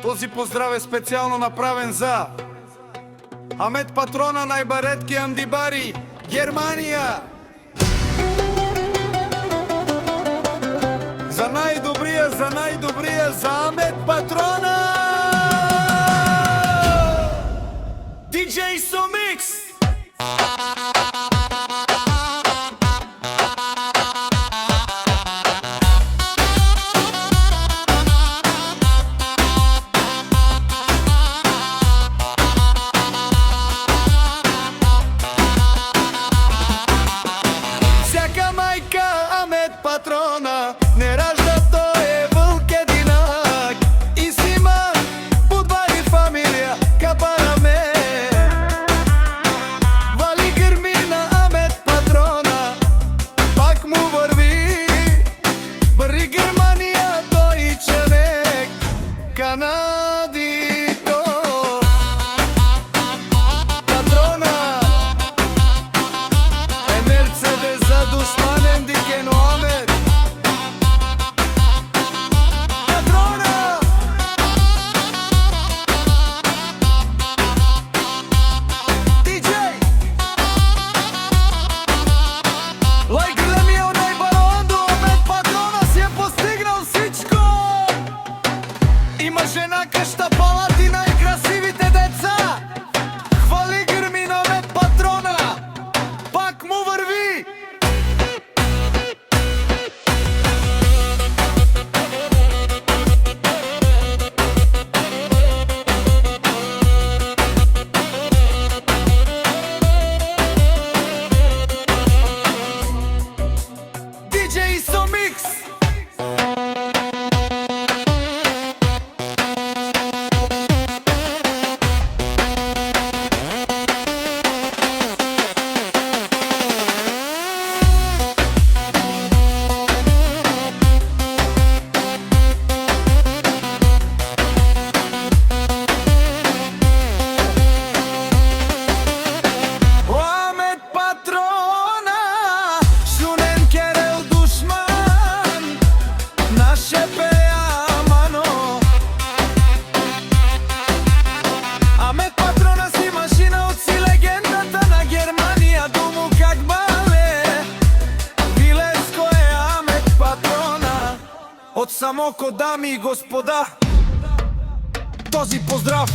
Този поздрав е специално направен за Амет Патрона, най-баретки Андибари, Германия. За най-добрия, за Амет Патрона! DJ Somix! Всяка майка Амет Патрона не ражда, той е вълк единак и си има подвали фамилия Капараме. Вали гърми на Амет Патрона, пак му върви. Бъри Германия, той човек Канадито. Патрона е Мерцедес за душманен дикено Амет. Патрона DJ Лайк Лемио най-барондо, Амет Патрона си е постигнал всичко. Има жена, къща, палати, най-красивите деца. Хвали гърми на Амет Патрона, пак му върви. DJ Somix. Амет Патрона, шунен керел душман, наше пея мано. Амет Патрона си машина от си легендата на Германия. Думо как бале, Вилеско е Амет Патрона. От Самоко, дами и господа, този поздрав